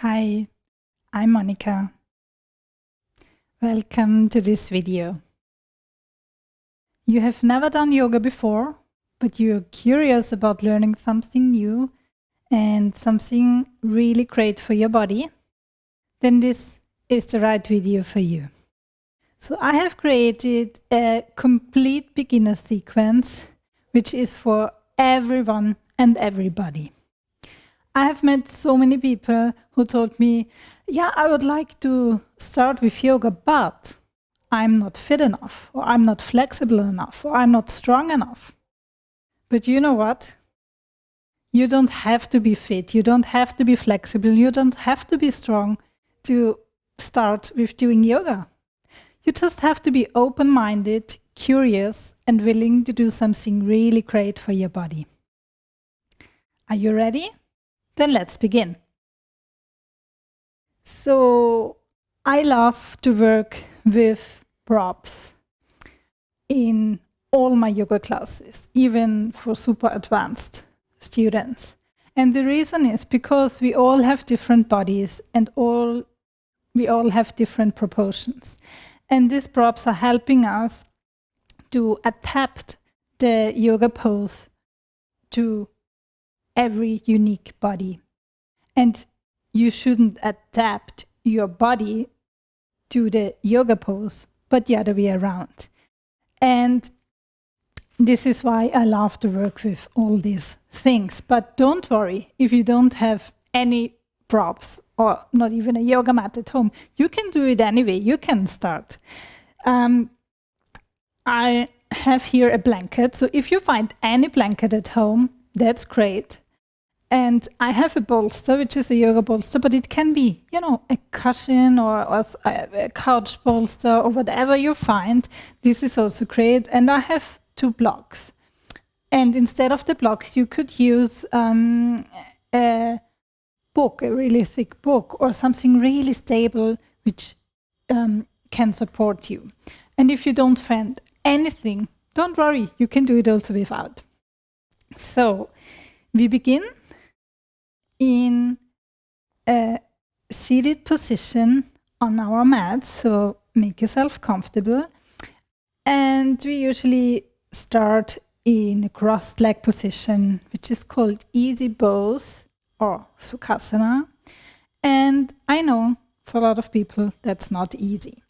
Hi, I'm Monica. Welcome to this video. You have never done yoga before, but you're curious about learning something new and something really great for your body? Then this is the right video for you. So I have created a complete beginner sequence, which is for everyone and everybody. I have met so many people who told me, yeah, I would like to start with yoga, but I'm not fit enough, or I'm not flexible enough, or I'm not strong enough. But you know what? You don't have to be fit, you don't have to be flexible, you don't have to be strong to start with doing yoga. You just have to be open-minded, curious, and willing to do something really great for your body. Are you ready? Then let's begin. So I love to work with props in all my yoga classes, even for super advanced students. And the reason is because we all have different bodies and we all have different proportions. And these props are helping us to adapt the yoga pose to every unique body. And you shouldn't adapt your body to the yoga pose, but the other way around. And this is why I love to work with all these things. But don't worry, if you don't have any props or not even a yoga mat at home, you can do it anyway. You can start. I have here a blanket. So if you find any blanket at home, that's great. And I have a bolster, which is a yoga bolster, but it can be, a cushion or a couch bolster or whatever you find. This is also great. And I have 2 blocks. And instead of the blocks, you could use a book, a really thick book, or something really stable, which can support you. And if you don't find anything, don't worry, you can do it also without. So we begin in a seated position on our mat, so make yourself comfortable. And we usually start in a crossed leg position, which is called easy pose or Sukhasana. And I know for a lot of people that's not easy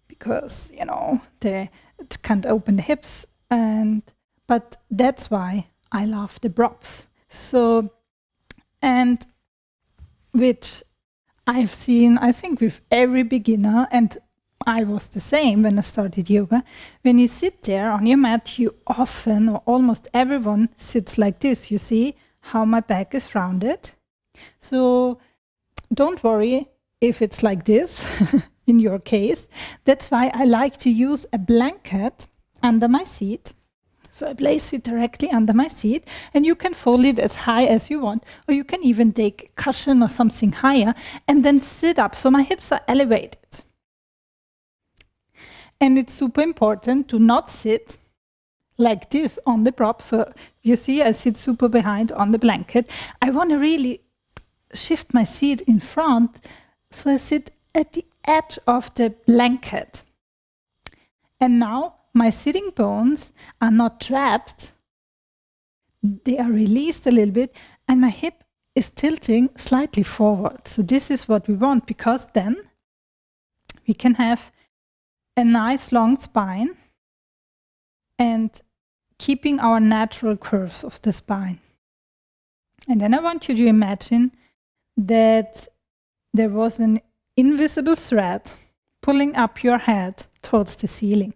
because, they can't open the hips, but that's why I love the props. So, and which I've seen, I think, with every beginner, and I was the same when I started yoga. When you sit there on your mat, you often, or almost everyone, sits like this. You see how my back is rounded? So don't worry if it's like this in your case. That's why I like to use a blanket under my seat. So I place it directly under my seat, and you can fold it as high as you want, or you can even take a cushion or something higher and then sit up so my hips are elevated. And it's super important to not sit like this on the prop. So you see, I sit super behind on the blanket. I want to really shift my seat in front, so I sit at the edge of the blanket. And now my sitting bones are not trapped. They are released a little bit, and my hip is tilting slightly forward. So this is what we want, because then we can have a nice long spine and keeping our natural curves of the spine. And then I want you to imagine that there was an invisible thread pulling up your head towards the ceiling.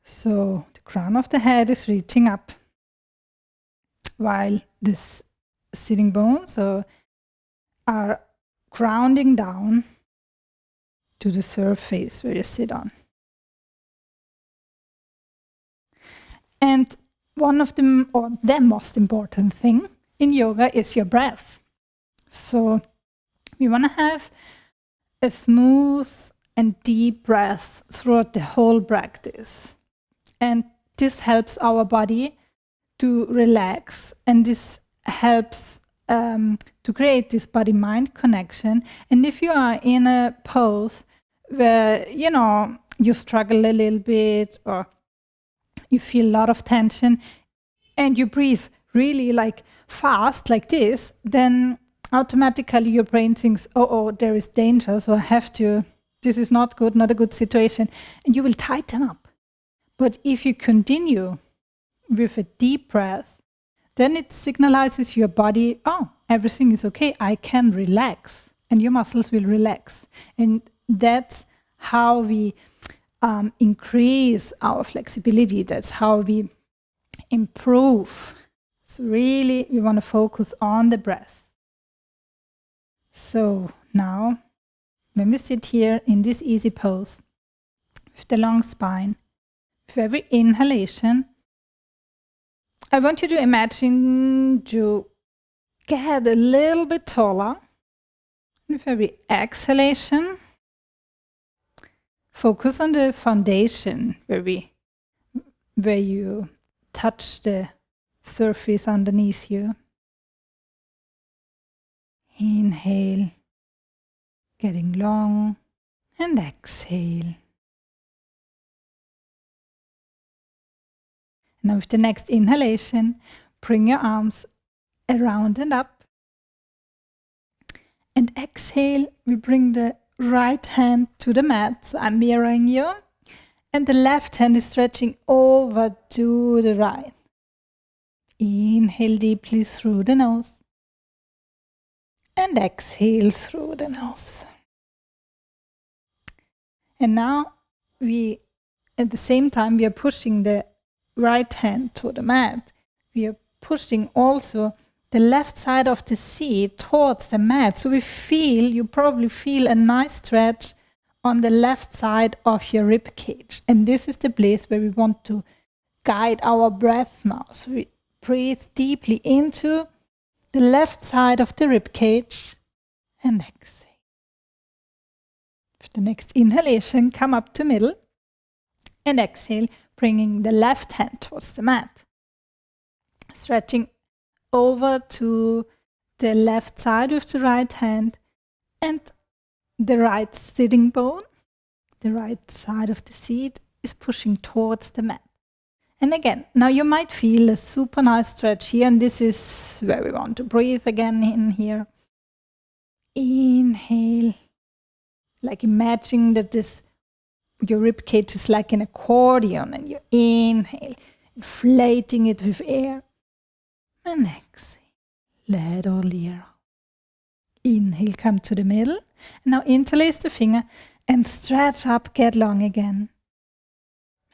So the crown of the head is reaching up, while the sitting bones are grounding down to the surface where you sit on. And one of them, or the most important thing in yoga, is your breath. So we want to have a smooth and deep breath throughout the whole practice. And this helps our body to relax, and this helps to create this body-mind connection. And if you are in a pose where, you struggle a little bit or you feel a lot of tension and you breathe really like fast like this, then automatically your brain thinks, oh, there is danger, so I have to, this is not good, not a good situation, and you will tighten up. But if you continue with a deep breath, then it signalizes your body, oh, everything is okay, I can relax, and your muscles will relax. And that's how we increase our flexibility. That's how we improve. So really, we want to focus on the breath. So now, when we sit here in this easy pose, with the long spine, with every inhalation, I want you to imagine to get a little bit taller. With every exhalation, focus on the foundation where you touch the surface underneath you. Inhale, getting long, and exhale. Now with the next inhalation, bring your arms around and up. And exhale, we bring the right hand to the mat. So I'm mirroring you. And the left hand is stretching over to the right. Inhale deeply through the nose. And exhale through the nose. And now at the same time, we are pushing the right hand to the mat. We are pushing also the left side of the seat towards the mat. So you probably feel a nice stretch on the left side of your rib cage. And this is the place where we want to guide our breath now. So we breathe deeply into the left side of the rib cage and exhale. With the next inhalation, come up to middle and exhale, bringing the left hand towards the mat. Stretching over to the left side with the right hand and the right sitting bone, the right side of the seat is pushing towards the mat. And again, now you might feel a super nice stretch here, and this is where we want to breathe again in here. Inhale, like imagine that your rib cage is like an accordion, and you inhale, inflating it with air. And exhale, let all the air out. Inhale, come to the middle. And now interlace the finger and stretch up, get long again.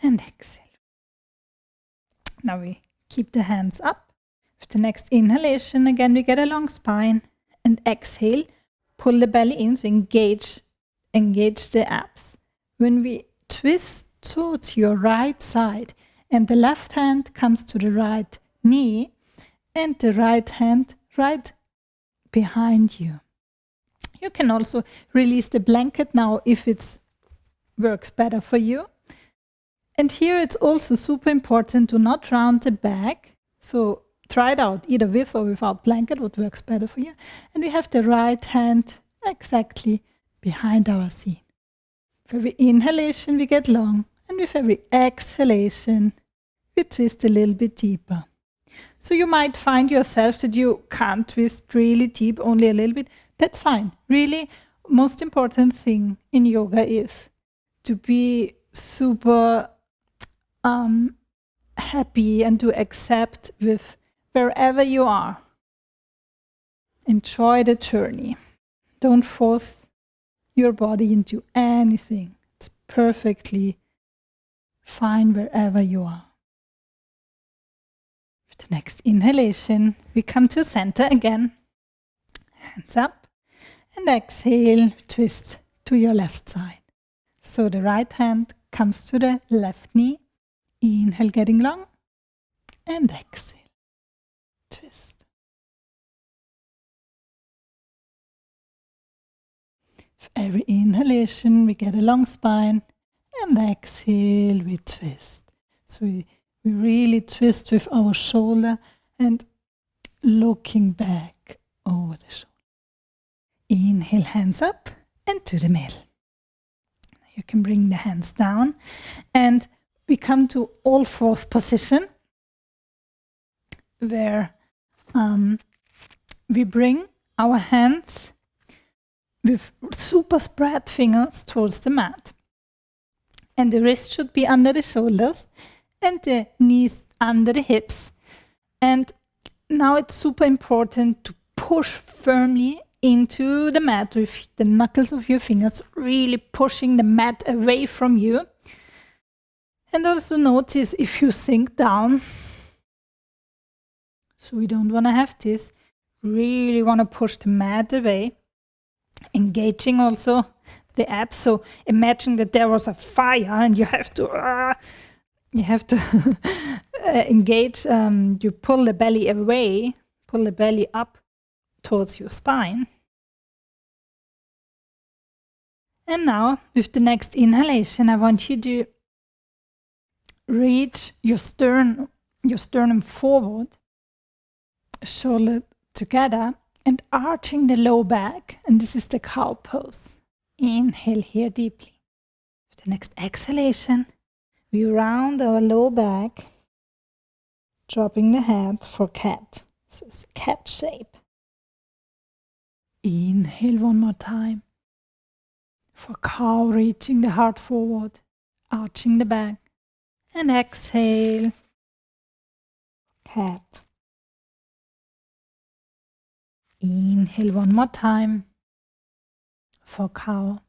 And exhale. Now we keep the hands up. With the next inhalation, again, we get a long spine. And exhale, pull the belly in, so engage the abs. When we twist towards your right side and the left hand comes to the right knee and the right hand right behind you. You can also release the blanket now if it works better for you. And here it's also super important to not round the back. So try it out either with or without blanket, what works better for you. And we have the right hand exactly behind our seat. With every inhalation we get long, and with every exhalation we twist a little bit deeper. So you might find yourself that you can't twist really deep, only a little bit. That's fine. Really, most important thing in yoga is to be super happy and to accept with wherever you are. Enjoy the journey. Don't force your body into anything. It's perfectly fine wherever you are. With the next inhalation, we come to center again. Hands up. And exhale, twist to your left side. So the right hand comes to the left knee. Inhale, getting long. And exhale, twist. With every inhalation, we get a long spine. And exhale, we twist. So we really twist with our shoulder and looking back. the shoulder. Inhale, hands up and to the middle. You can bring the hands down and we come to all fourth position where we bring our hands with super spread fingers towards the mat. And the wrist should be under the shoulders and the knees under the hips. And now it's super important to push firmly into the mat with the knuckles of your fingers, really pushing the mat away from you. And also notice if you sink down. So we don't want to have this. Really want to push the mat away. Engaging also the abs. So imagine that there was a fire and you have to engage. You pull the belly away, pull the belly up towards your spine. And now with the next inhalation, I want you to reach your sternum forward, shoulder together, and arching the low back. And this is the cow pose. Inhale here deeply. With the next exhalation, we round our low back, dropping the head for cat. This is cat shape. Inhale one more time. For cow, reaching the heart forward, arching the back. And exhale. Cat. Inhale one more time. For cow.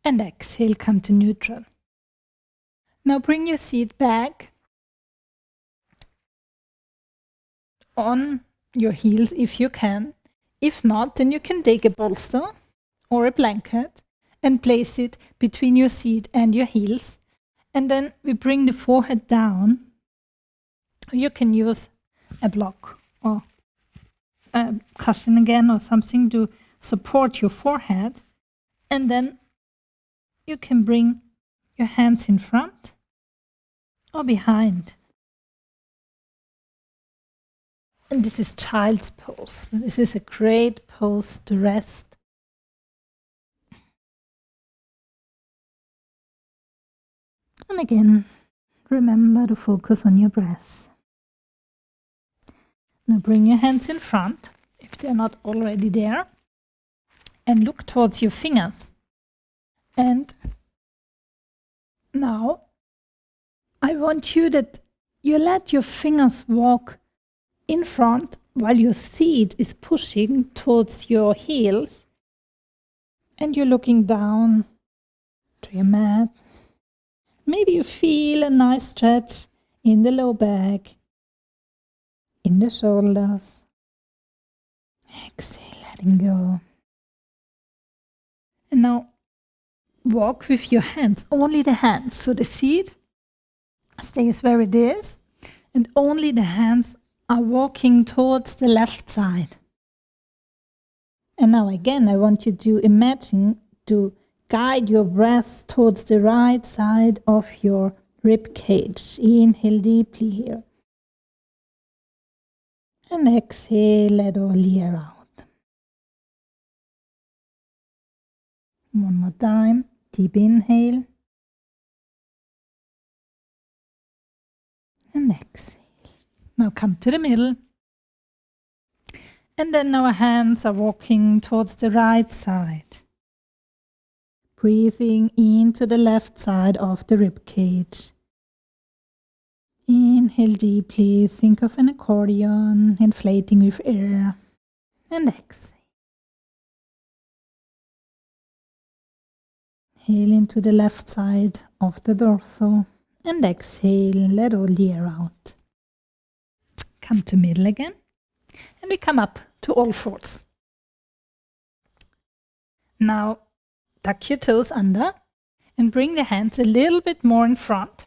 And exhale, come to neutral. Now bring your seat back on your heels if you can. If not, then you can take a bolster or a blanket and place it between your seat and your heels. And then we bring the forehead down. You can use a block or a cushion again or something to support your forehead. And then you can bring your hands in front or behind. And this is child's pose. This is a great pose to rest. And again, remember to focus on your breath. Now bring your hands in front, if they're not already there, and look towards your fingers. And now I want you that you let your fingers walk in front while your feet is pushing towards your heels. And you're looking down to your mat. Maybe you feel a nice stretch in the low back, in the shoulders. Exhale, letting go. And now walk with your hands, only the hands. So the seat stays where it is, and only the hands are walking towards the left side. And now again, I want you to imagine to guide your breath towards the right side of your rib cage. Inhale deeply here. And exhale, let all air out. One more time. Deep inhale. And exhale. Now come to the middle. And then our hands are walking towards the right side. Breathing into the left side of the rib cage. Inhale deeply, think of an accordion, inflating with air. And exhale. Inhale into the left side of the torso. And exhale, let all the air out. Come to middle again. And we come up to all fours. Now, tuck your toes under and bring the hands a little bit more in front.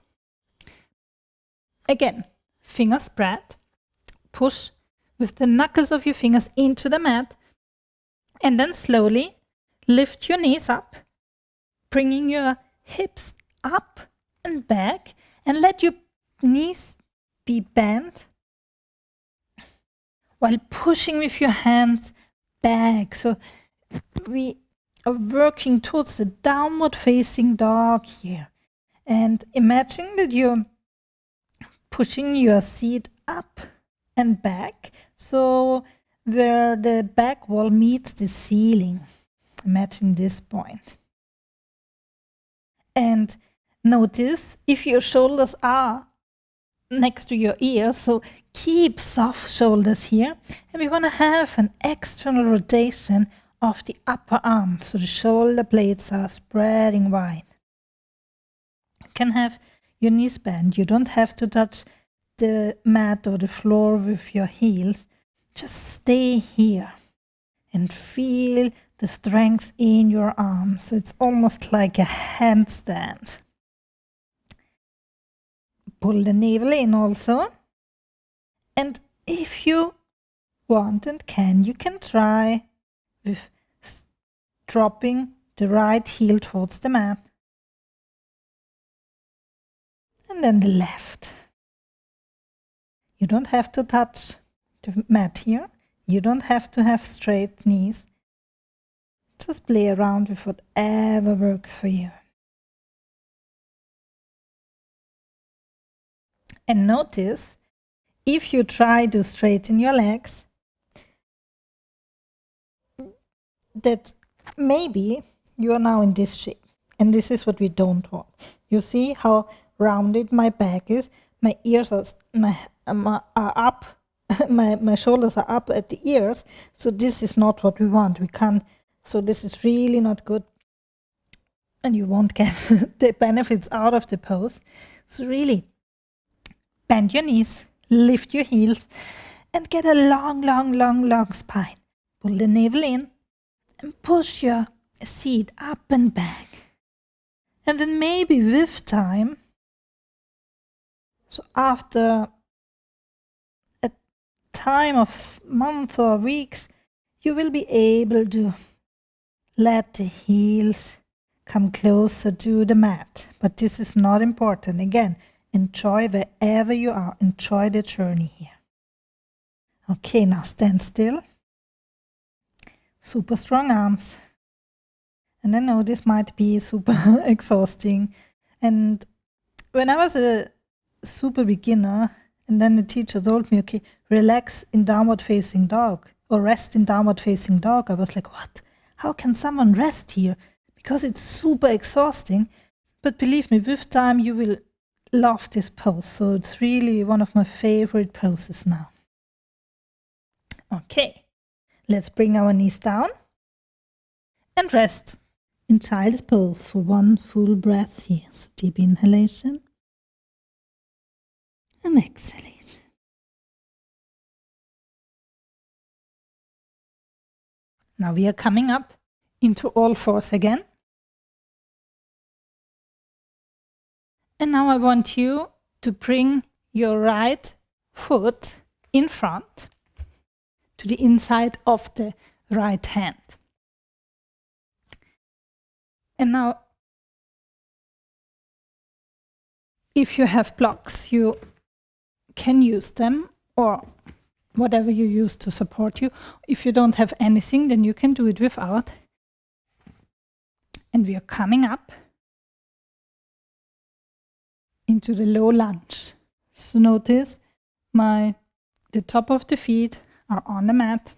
Again, fingers spread. Push with the knuckles of your fingers into the mat. And then slowly lift your knees up, bringing your hips up and back. And let your knees be bent while pushing with your hands back. So we are working towards the downward facing dog here. And imagine that you're pushing your seat up and back, so where the back wall meets the ceiling. Imagine this point. And notice if your shoulders are next to your ears, so keep soft shoulders here. And we want to have an external rotation of the upper arm, so the shoulder blades are spreading wide. You can have your knees bent. You don't have to touch the mat or the floor with your heels. Just stay here and feel the strength in your arms. So it's almost like a handstand. Pull the navel in also. And if you want and can, you can try with dropping the right heel towards the mat. And then the left. You don't have to touch the mat here. You don't have to have straight knees. Just play around with whatever works for you. And notice, if you try to straighten your legs, that maybe you are now in this shape. And this is what we don't want. You see how rounded my back is? My ears are up. my shoulders are up at the ears. So this is not what we want. We can't. So this is really not good. And you won't get the benefits out of the pose. So really, bend your knees, lift your heels, and get a long spine. Pull the navel in and push your seat up and back. And then maybe with time, so after a time of months or weeks, you will be able to let the heels come closer to the mat. But this is not important. Again, enjoy wherever you are. Enjoy the journey here. Okay, now stand still. Super strong arms. And I know this might be super exhausting. And when I was a super beginner, and then the teacher told me, okay, relax in downward facing dog or rest in downward facing dog, I was like, what? How can someone rest here? Because it's super exhausting. But believe me, with time you will love this pose. So it's really one of my favorite poses now. Okay, let's bring our knees down and rest in child's pose for one full breath here. So deep inhalation and exhalation. Now we are coming up into all fours again. And now I want you to bring your right foot in front to the inside of the right hand. And now, if you have blocks, you can use them or whatever you use to support you. If you don't have anything, then you can do it without. And we are coming up into the low lunge. So notice the top of the feet are on the mat,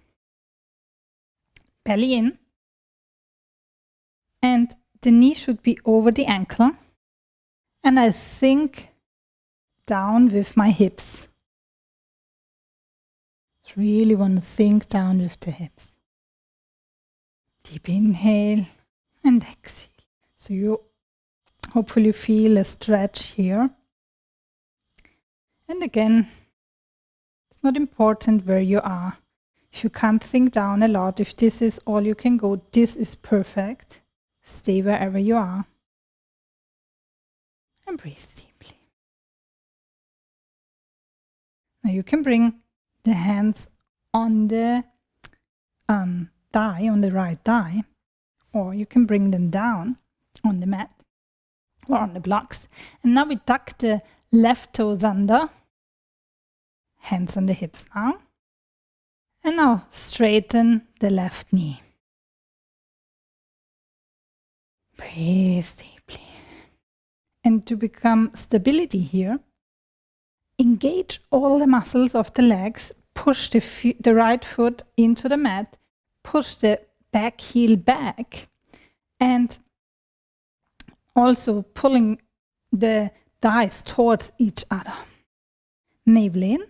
belly in, and the knee should be over the ankle, and I think down with my hips. Really want to think down with the hips. Deep inhale and exhale. So you hopefully feel a stretch here. And again, it's not important where you are. If you can't think down a lot, if this is all you can go, this is perfect. Stay wherever you are. And breathe deeply. Now you can bring the hands on the thigh, on the right thigh, or you can bring them down on the mat or on the blocks. And now we tuck the left toes under, hands on the hips now. And now straighten the left knee. Breathe deeply. And to become stability here, engage all the muscles of the legs, push the right foot into the mat, push the back heel back, and also pulling the thighs towards each other. Navel in,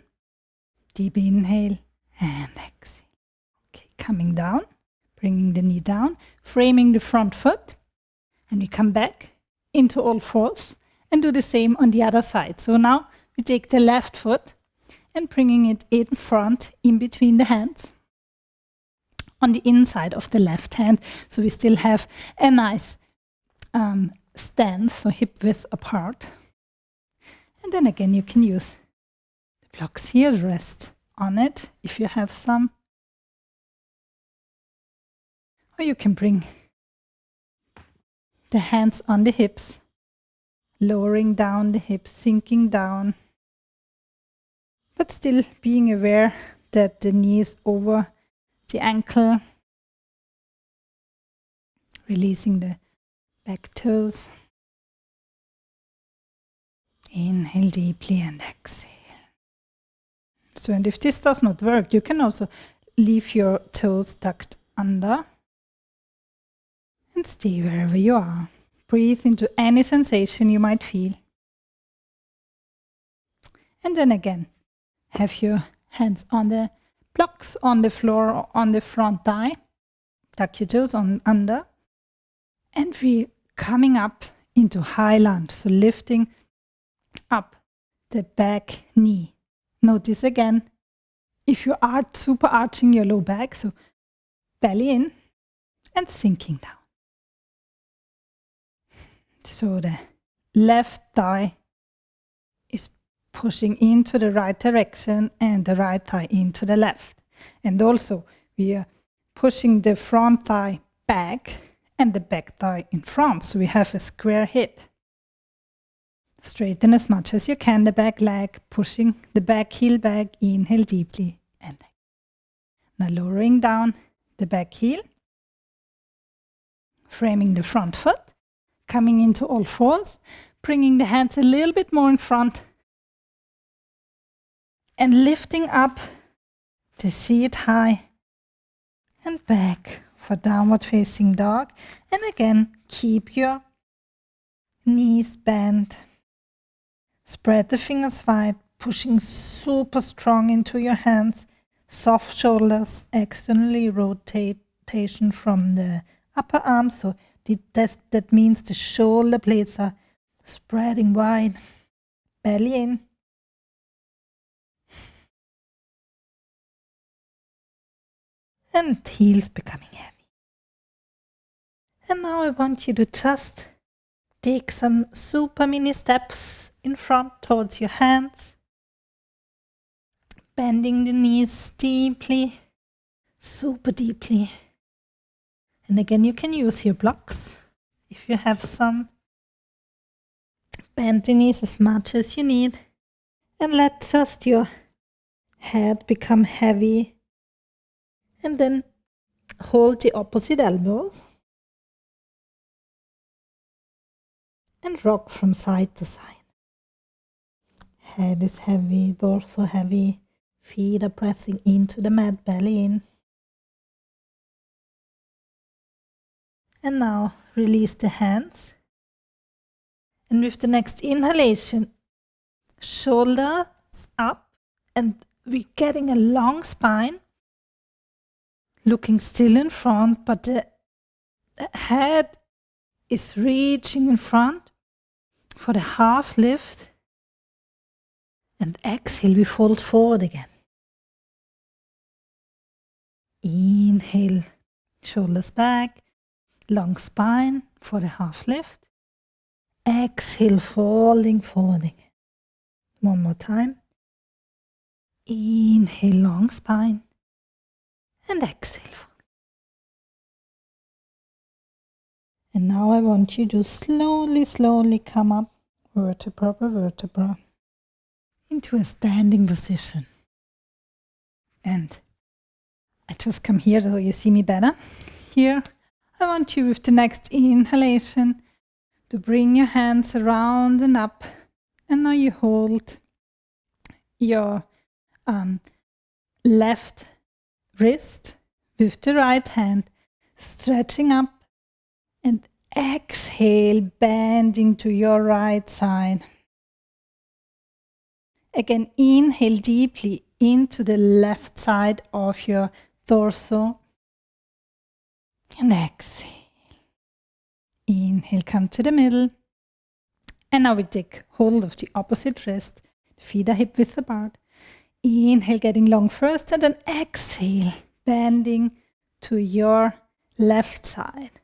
deep inhale, and exhale. Okay, coming down, bringing the knee down, framing the front foot, and we come back into all fours and do the same on the other side. So now we take the left foot and bringing it in front, in between the hands, on the inside of the left hand. So we still have a nice stance, so hip width apart. And then again, you can use the blocks here, rest on it if you have some. Or you can bring the hands on the hips, lowering down the hips, sinking down, but still being aware that the knee is over the ankle, releasing the back toes. Inhale deeply and exhale. So, and if this does not work, you can also leave your toes tucked under and stay wherever you are. Breathe into any sensation you might feel. And then again, have your hands on the blocks, on the floor, or on the front thigh. Tuck your toes on under. And we're coming up into high lunge. So lifting up the back knee. Notice again, if you are super arching your low back, so belly in and sinking down. So the left thigh is pushing into the right direction and the right thigh into the left. And also we are pushing the front thigh back and the back thigh in front. So we have a square hip. Straighten as much as you can the back leg, pushing the back heel back, inhale deeply and now lowering down the back heel, framing the front foot, coming into all fours, bringing the hands a little bit more in front and lifting up to seat high and back for downward facing dog. And again, keep your knees bent. Spread the fingers wide, pushing super strong into your hands. Soft shoulders, externally rotation from the upper arm. So that means the shoulder blades are spreading wide. Belly in. And heels becoming heavy. And now I want you to just take some super mini steps in front towards your hands, bending the knees deeply, super deeply. And again, you can use your blocks if you have some. Bend the knees as much as you need and let just your head become heavy. And then hold the opposite elbows and rock from side to side. Head is heavy, torso heavy, feet are pressing into the mat, belly in. And now release the hands. And with the next inhalation, shoulders up and we're getting a long spine, looking still in front, but the head is reaching in front for the half lift. And exhale, we fold forward again. Inhale, shoulders back, long spine for the half lift. Exhale, folding forward again. One more time. Inhale, long spine. And exhale. And now I want you to slowly come up, vertebra by vertebra, into a standing position. And just come here so you see me better. Here, I want you with the next inhalation to bring your hands around and up. And now you hold your left wrist with the right hand, stretching up, and exhale, bending to your right side. Again, inhale deeply into the left side of your torso. And exhale. Inhale, come to the middle. And now we take hold of the opposite wrist. Feet are hip width apart. Inhale, getting long first, and then exhale, bending to your left side.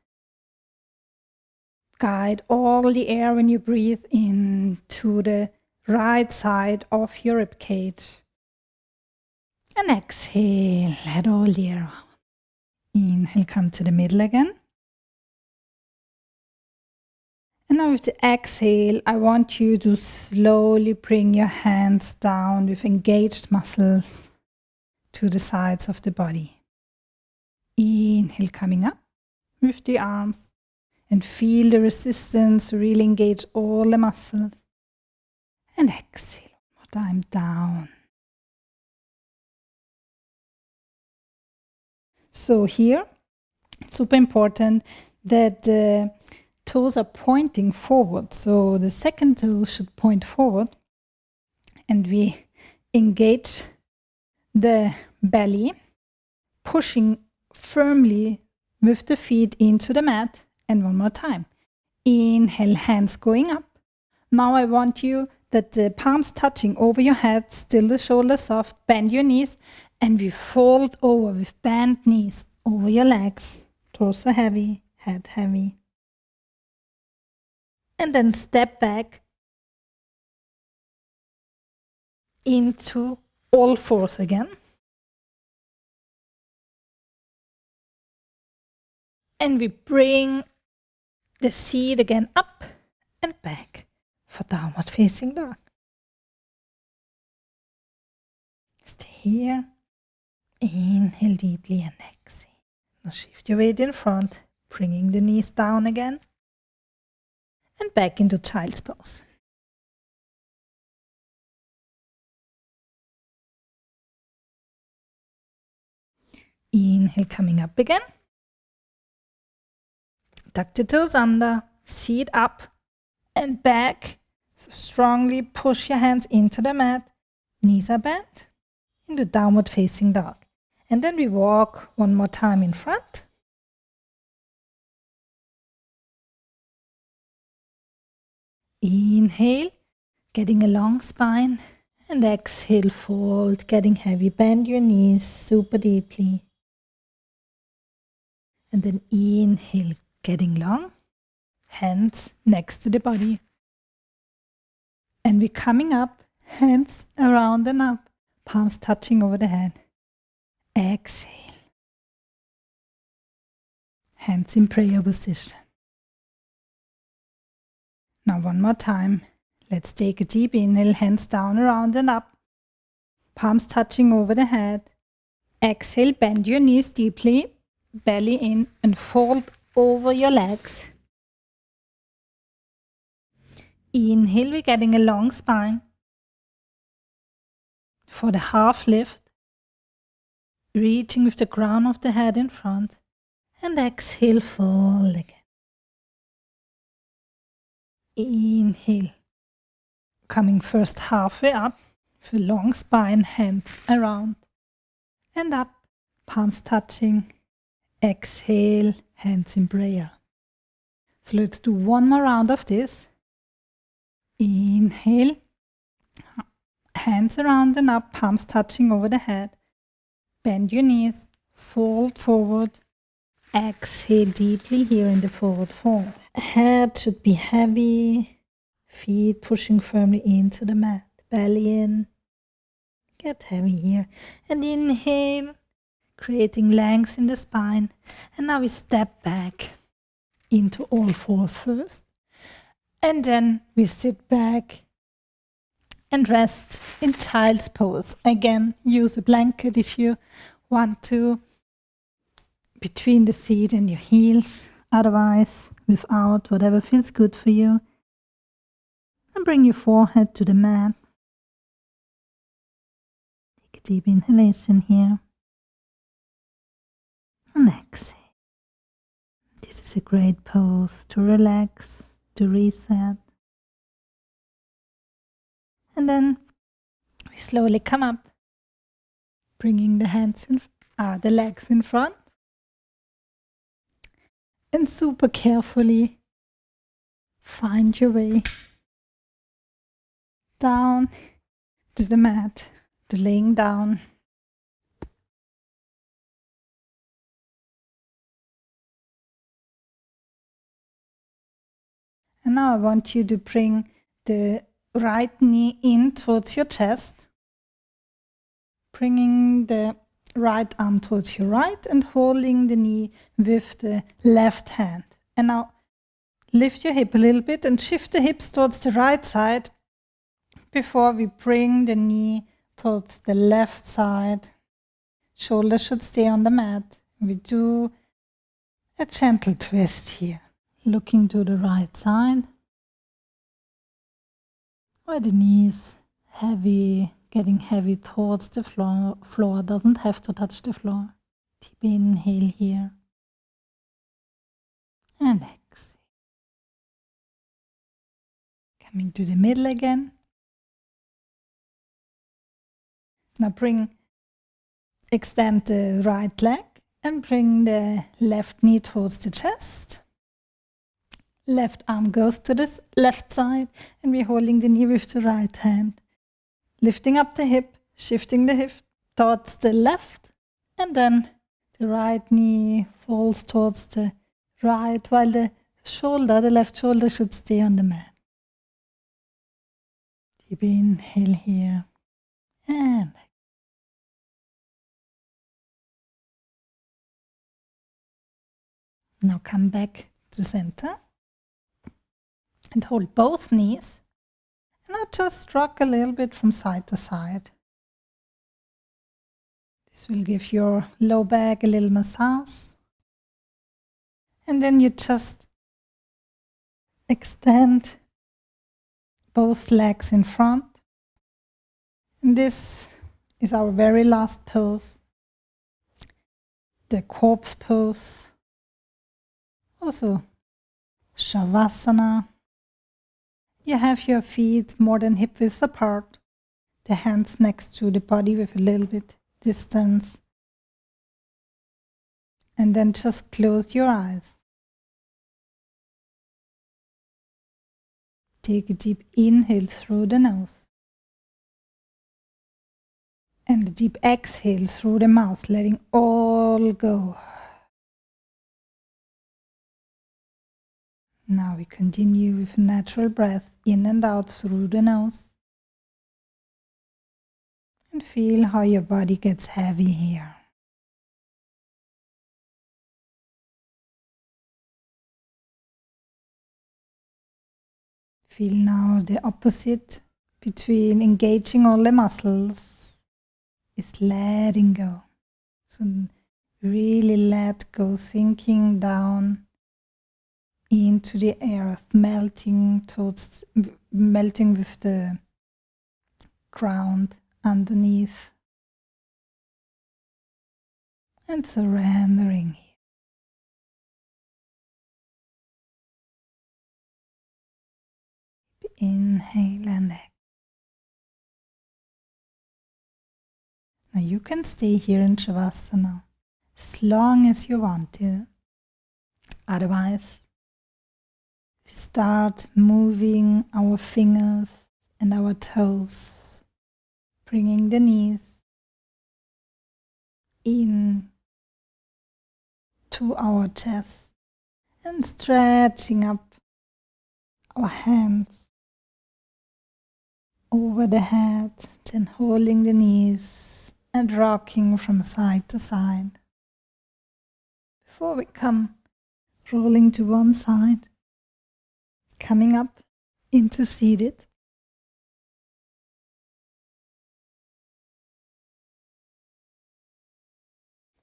Guide all the air when you breathe into the right side of your rib cage. And exhale, let all the air out. Inhale, come to the middle again. And now with the exhale, I want you to slowly bring your hands down with engaged muscles to the sides of the body. Inhale, coming up with the arms. And feel the resistance, really engage all the muscles. And exhale, one more time, down. So here, it's super important that the toes are pointing forward. So the second toe should point forward. And we engage the belly, pushing firmly with the feet into the mat. And one more time. Inhale, hands going up. Now I want you that the palms touching over your head, still the shoulders soft, bend your knees, and we fold over with bent knees over your legs. Torso heavy, head heavy. And then step back into all fours again. And we bring the seat again up and back for downward facing dog. Stay here. Inhale deeply and exhale. Now shift your weight in front, bringing the knees down again. And back into child's pose. Inhale, coming up again. Tuck the toes under, seat up and back. So strongly push your hands into the mat. Knees are bent into downward facing dog. And then we walk one more time in front. Inhale, getting a long spine. And exhale, fold, getting heavy. Bend your knees super deeply. And then inhale, getting long, hands next to the body. And we're coming up, hands around and up, palms touching over the head. Exhale. Hands in prayer position. Now one more time. Let's take a deep inhale, hands down, around and up. Palms touching over the head. Exhale, bend your knees deeply, belly in and fold over your legs. Inhale, we're getting a long spine. For the half lift, reaching with the crown of the head in front. And exhale, fold again. Inhale, coming first halfway up, with a long spine, hands around and up, palms touching. Exhale, hands in prayer. So let's do one more round of this. Inhale, hands around and up, palms touching over the head. Bend your knees, fold forward. Exhale deeply here in the forward fold. Head should be heavy, feet pushing firmly into the mat, belly in. Get heavy here. And inhale, creating length in the spine. And now we step back into all fours first. And then we sit back and rest in child's pose. Again, use a blanket if you want to. between the seat and your heels, otherwise without, whatever feels good for you. And bring your forehead to the mat. Take a deep inhalation here. And exhale. This is a great pose to relax, to reset. And then we slowly come up, bringing the legs in front. And super carefully find your way down to the mat, to laying down. And now I want you to bring the right knee in towards your chest, bringing the right arm towards your right and holding the knee with the left hand. And now lift your hip a little bit and shift the hips towards the right side before we bring the knee towards the left side. Shoulders should stay on the mat. We do a gentle twist here, looking to the right side, where the knees heavy, getting heavy towards the floor. Floor doesn't have to touch the floor. Deep inhale here. And exhale. Coming to the middle again. Now extend the right leg and bring the left knee towards the chest. Left arm goes to the left side and we're holding the knee with the right hand. Lifting up the hip, shifting the hip towards the left, and then the right knee falls towards the right while the left shoulder should stay on the mat. Deep inhale here and now come back to center and hold both knees. And now just rock a little bit from side to side. This will give your low back a little massage. And then you just extend both legs in front. And this is our very last pose, the corpse pose. Also, Shavasana. You have your feet more than hip width apart, the hands next to the body with a little bit distance. And then just close your eyes. Take a deep inhale through the nose. And a deep exhale through the mouth, letting all go. Now we continue with natural breath in and out through the nose. And feel how your body gets heavy here. Feel now the opposite between engaging all the muscles is letting go. So really let go, sinking down into the earth, melting with the ground underneath and surrendering here. Inhale and exhale. Now you can stay here in Shavasana as long as you want to. Otherwise, we start moving our fingers and our toes, bringing the knees in to our chest and stretching up our hands over the head, then holding the knees and rocking from side to side. Before we come rolling to one side, coming up into seated.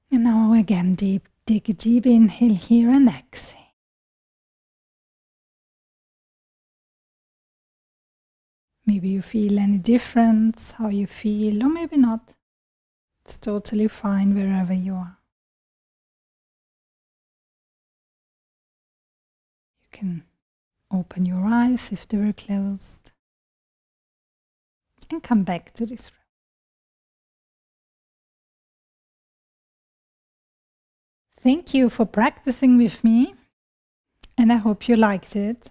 And now again, deep Take a deep inhale here and exhale. Maybe you feel any difference, how you feel, or maybe not. It's totally fine wherever you are. You can open your eyes if they were closed and come back to this room. Thank you for practicing with me, and I hope you liked it.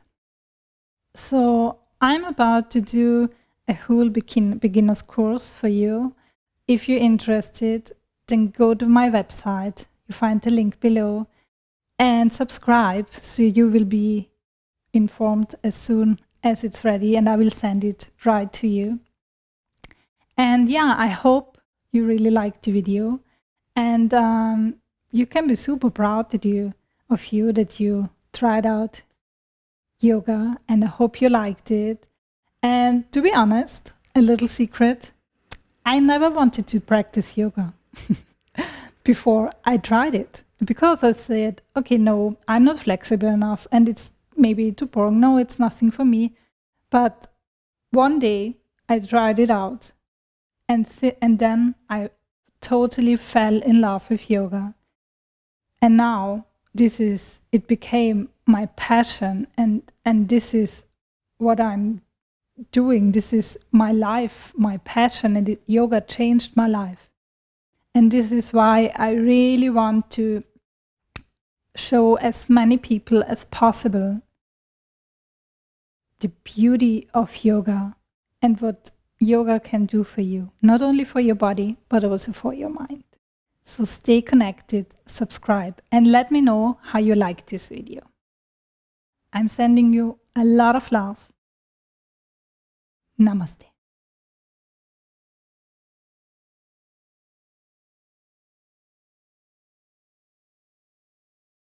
So I'm about to do a whole beginner's course for you. If you're interested, then go to my website. You find the link below and subscribe so you will be informed as soon as it's ready, and I will send it right to you. And yeah, I hope you really liked the video, and you can be super proud of you that you tried out yoga, and I hope you liked it. And to be honest, a little secret, I never wanted to practice yoga before I tried it, because I said, okay, no, I'm not flexible enough and it's maybe too boring. No, it's nothing for me. But one day I tried it out, and then I totally fell in love with yoga. And now it became my passion, and this is what I'm doing. This is my life, my passion, and yoga changed my life. And this is why I really want to show as many people as possible the beauty of yoga and what yoga can do for you, not only for your body, but also for your mind. So stay connected, subscribe, and let me know how you liked this video. I'm sending you a lot of love. Namaste.